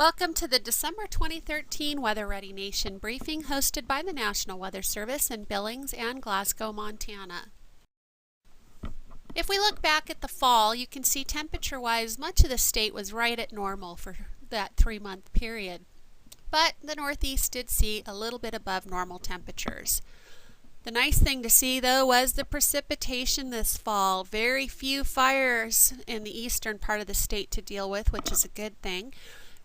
Welcome to the December 2013 Weather Ready Nation briefing hosted by the National Weather Service in Billings and Glasgow, Montana. If we look back at the fall, you can see temperature-wise much of the state was right at normal for that 3-month period. But the Northeast did see a little bit above normal temperatures. The nice thing to see though was the precipitation this fall. Very few fires in the eastern part of the state to deal with, which is a good thing.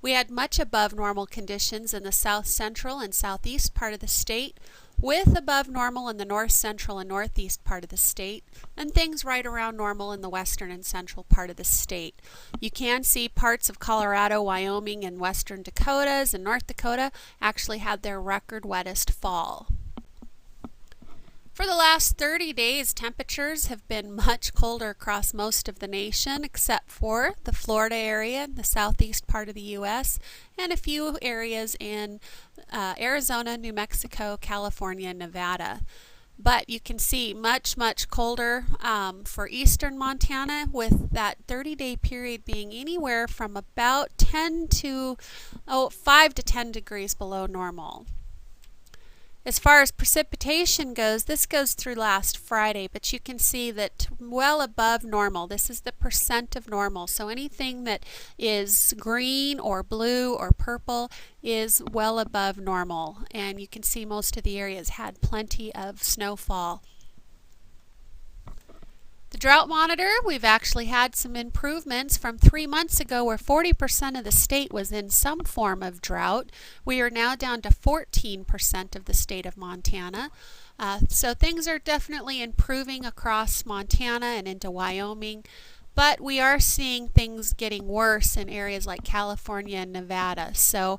We had much above normal conditions in the south central and southeast part of the state, with above normal in the north central and northeast part of the state, and things right around normal in the western and central part of the state. You can see parts of Colorado, Wyoming, and western Dakotas and North Dakota actually had their record wettest fall. For the last 30 days, temperatures have been much colder across most of the nation, except for the Florida area, the southeast part of the U.S., and a few areas in Arizona, New Mexico, California, and Nevada. But you can see much colder for eastern Montana, with that 30-day period being anywhere from about 5 to 10 degrees below normal. As far as precipitation goes, this goes through last Friday, but you can see that well above normal. This is the percent of normal. So anything that is green or blue or purple is well above normal. And you can see most of the areas had plenty of snowfall. The Drought Monitor, we've actually had some improvements from 3 months ago where 40% of the state was in some form of drought. We are now down to 14% of the state of Montana. So things are definitely improving across Montana and into Wyoming, but we are seeing things getting worse in areas like California and Nevada. So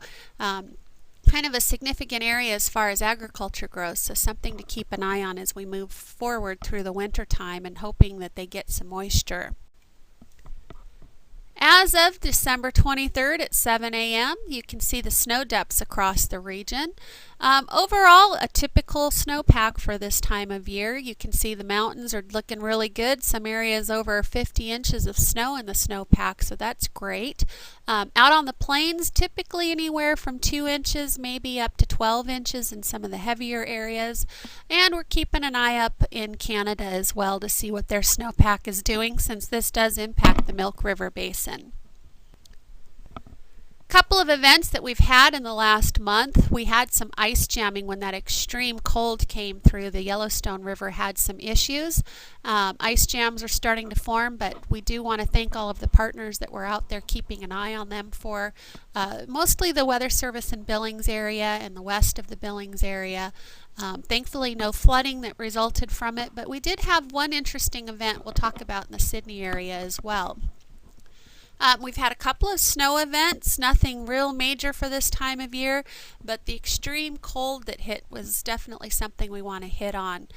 kind of a significant area as far as agriculture goes, so something to keep an eye on as we move forward through the winter time and hoping that they get some moisture. As of December 23rd at 7 a.m., you can see the snow depths across the region. Overall, a typical snowpack for this time of year. You can see the mountains are looking really good. Some areas over 50 inches of snow in the snowpack, so that's great. Out on the plains, typically anywhere from 2 inches, maybe up to 12 inches in some of the heavier areas. And we're keeping an eye up in Canada as well to see what their snowpack is doing, since this does impact the Milk River Basin. Couple of events that we've had in the last month. We had some ice jamming when that extreme cold came through. The Yellowstone River had some issues. Ice jams are starting to form, but we do want to thank all of the partners that were out there keeping an eye on them for mostly the Weather Service in Billings area and the west of the Billings area. Thankfully no flooding that resulted from it, but we did have one interesting event we'll talk about in the Sidney area as well. We've had a couple of snow events, nothing real major for this time of year, but the extreme cold that hit was definitely something we want to hit on.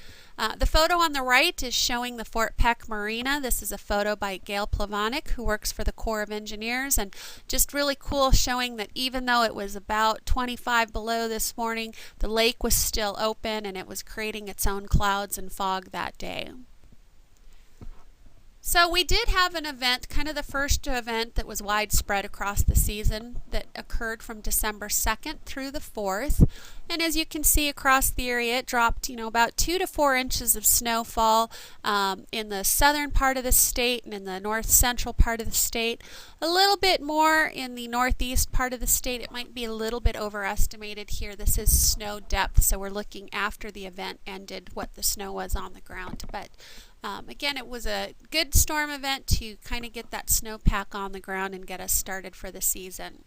The photo on the right is showing the Fort Peck Marina. This is a photo by Gail Plavanik, who works for the Corps of Engineers, and just really cool, showing that even though it was about 25 below this morning, the lake was still open and it was creating its own clouds and fog that day. So we did have an event, kind of the first event that was widespread across the season, that occurred from December 2nd through the 4th. And as you can see across the area, it dropped, about 2 to 4 inches of snowfall in the southern part of the state and in the north central part of the state. A little bit more in the northeast part of the state. It might be a little bit overestimated here. This is snow depth, so we're looking after the event ended what the snow was on the ground. But again, it was a good storm event to kind of get that snowpack on the ground and get us started for the season.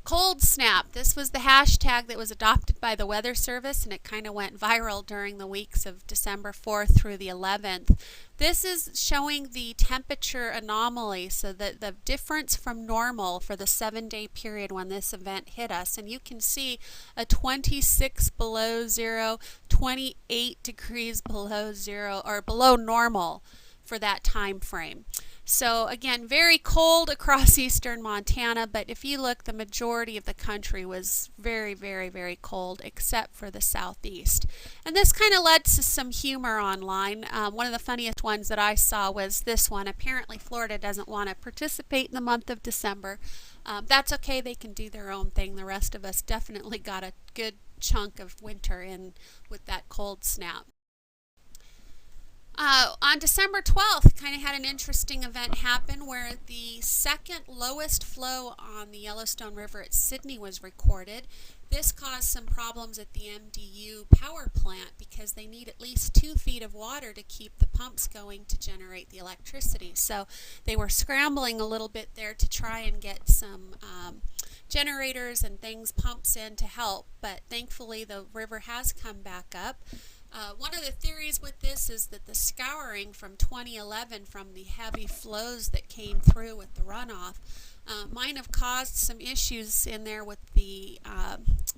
ColdSnap, this was the hashtag that was adopted by the Weather Service, and it kind of went viral during the weeks of December 4th through the 11th. This is showing the temperature anomaly, so that the difference from normal for the 7-day period when this event hit us. And you can see a 26 below zero, 28 degrees below zero, or below normal for that time frame. So again, very cold across eastern Montana, but if you look, the majority of the country was very, very, very cold except for the southeast. And this kind of led to some humor online. One of the funniest ones that I saw was this one. Apparently Florida doesn't want to participate in the month of December. That's okay, they can do their own thing. The rest of us definitely got a good chunk of winter in with that cold snap. On December 12th, kind of had an interesting event happen where the second lowest flow on the Yellowstone River at Sidney was recorded. This caused some problems at the MDU power plant because they need at least 2 feet of water to keep the pumps going to generate the electricity. So they were scrambling a little bit there to try and get some generators and things, pumps in to help, but thankfully the river has come back up. One of the theories with this is that the scouring from 2011 from the heavy flows that came through with the runoff might have caused some issues in there with the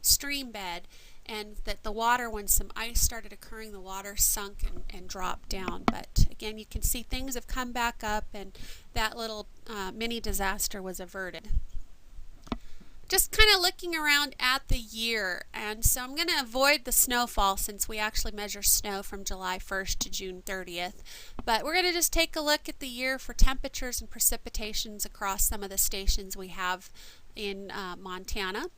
stream bed, and that the water, when some ice started occurring, the water sunk and dropped down. But again, you can see things have come back up and that little mini disaster was averted. Just kind of looking around at the year, and so I'm going to avoid the snowfall since we actually measure snow from July 1st to June 30th, but we're going to just take a look at the year for temperatures and precipitations across some of the stations we have in Montana.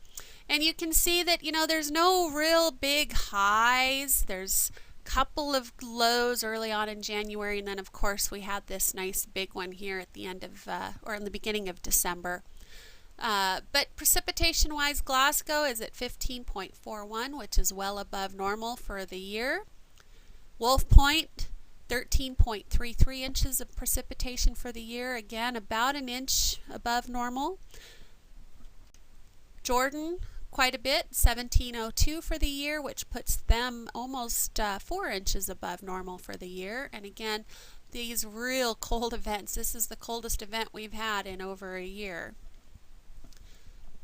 And you can see that, you know, there's no real big highs. There's a couple of lows early on in January, and then of course we had this nice big one here at the end of or in the beginning of December. But precipitation-wise, Glasgow is at 15.41, which is well above normal for the year. Wolf Point, 13.33 inches of precipitation for the year, again about an inch above normal. Jordan, quite a bit, 1702 for the year, which puts them almost 4 inches above normal for the year. And again, these real cold events, this is the coldest event we've had in over a year.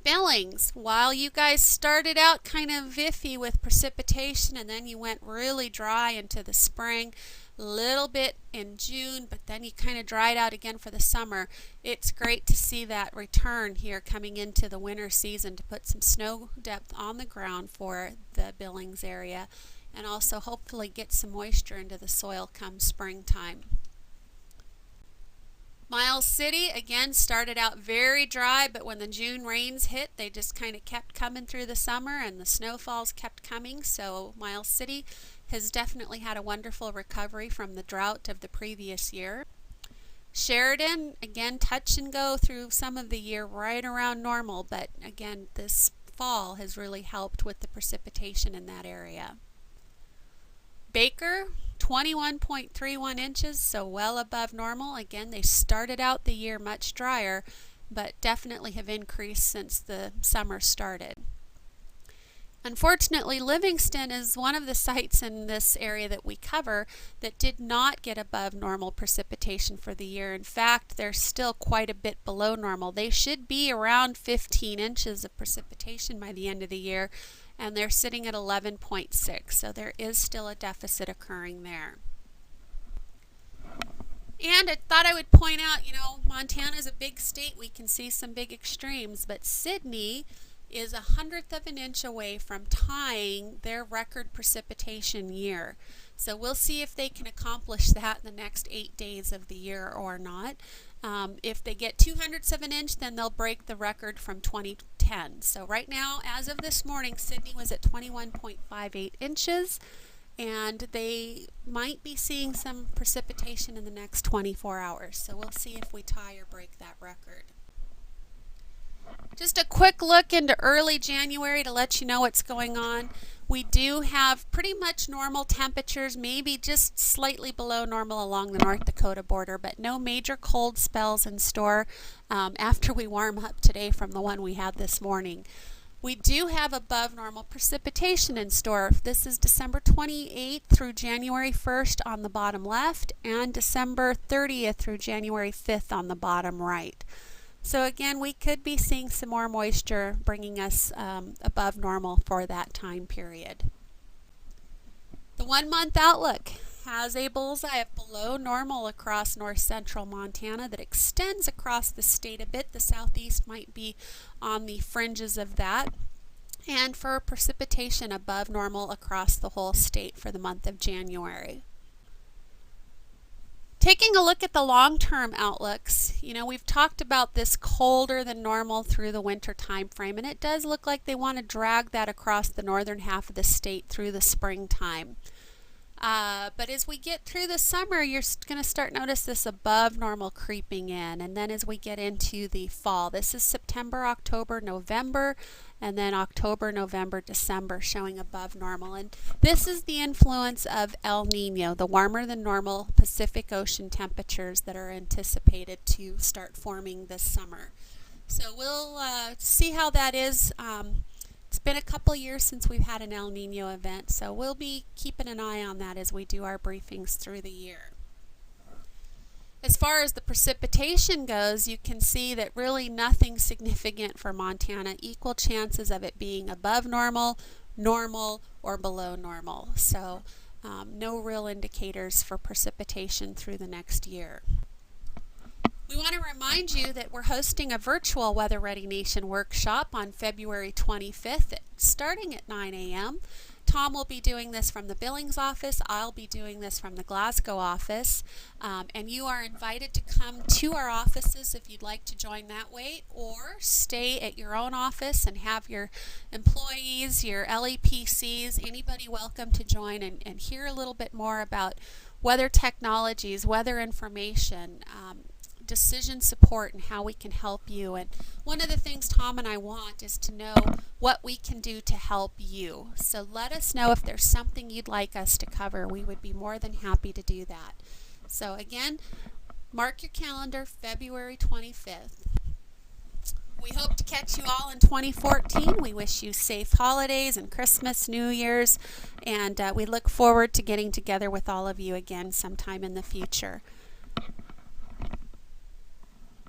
Billings, while you guys started out kind of iffy with precipitation and then you went really dry into the spring, a little bit in June, but then you kind of dried out again for the summer. It's great to see that return here coming into the winter season to put some snow depth on the ground for the Billings area and also hopefully get some moisture into the soil come springtime. Miles City, again, started out very dry, but when the June rains hit, they just kind of kept coming through the summer and the snowfalls kept coming. So Miles City has definitely had a wonderful recovery from the drought of the previous year. Sheridan, again, touch and go through some of the year right around normal, but again, this fall has really helped with the precipitation in that area. Baker, 21.31 inches, so well above normal. Again, they started out the year much drier, but definitely have increased since the summer started. Unfortunately, Livingston is one of the sites in this area that we cover that did not get above normal precipitation for the year. In fact, they're still quite a bit below normal. They should be around 15 inches of precipitation by the end of the year, and they're sitting at 11.6, so there is still a deficit occurring there. And I thought I would point out, you know, Montana is a big state. We can see some big extremes, but Sidney is 1/100 of an inch away from tying their record precipitation year. So we'll see if they can accomplish that in the next 8 days of the year or not. If they get 2/100 of an inch, then they'll break the record from 2010. So right now, as of this morning, Sidney was at 21.58 inches, and they might be seeing some precipitation in the next 24 hours. So we'll see if we tie or break that record. Just a quick look into early January to let you know what's going on. We do have pretty much normal temperatures, maybe just slightly below normal along the North Dakota border, but no major cold spells in store after we warm up today from the one we had this morning. We do have above normal precipitation in store. This is December 28th through January 1st on the bottom left, and December 30th through January 5th on the bottom right. So again, we could be seeing some more moisture bringing us above normal for that time period. The 1 month outlook has a bullseye of below normal across north central Montana that extends across the state a bit. The southeast might be on the fringes of that. And for precipitation above normal across the whole state for the month of January. Taking a look at the long-term outlooks, we've talked about this colder than normal through the winter time frame, and it does look like they want to drag that across the northern half of the state through the springtime. But as we get through the summer, you're going to start notice this above normal creeping in, and then as we get into the fall, this is September, October, November, and then October, November, December showing above normal. And this is the influence of El Nino, the warmer than normal Pacific Ocean temperatures that are anticipated to start forming this summer. So we'll see how that is. It's been a couple years since we've had an El Nino event, so we'll be keeping an eye on that as we do our briefings through the year. As far as the precipitation goes, you can see that really nothing significant for Montana. Equal chances of it being above normal, normal, or below normal. So no real indicators for precipitation through the next year. We want to remind you that we're hosting a virtual Weather Ready Nation workshop on February 25th starting at 9 a.m. Tom will be doing this from the Billings office. I'll be doing this from the Glasgow office. And you are invited to come to our offices if you'd like to join that way, or stay at your own office and have your employees, your LEPCs, anybody welcome to join and hear a little bit more about weather technologies, weather information, decision support, and how we can help you. And one of the things Tom and I want is to know what we can do to help you. So let us know if there's something you'd like us to cover. We would be more than happy to do that. So again, mark your calendar, February 25th. We hope to catch you all in 2014. We wish you safe holidays and Christmas, New Year's, and we look forward to getting together with all of you again sometime in the future.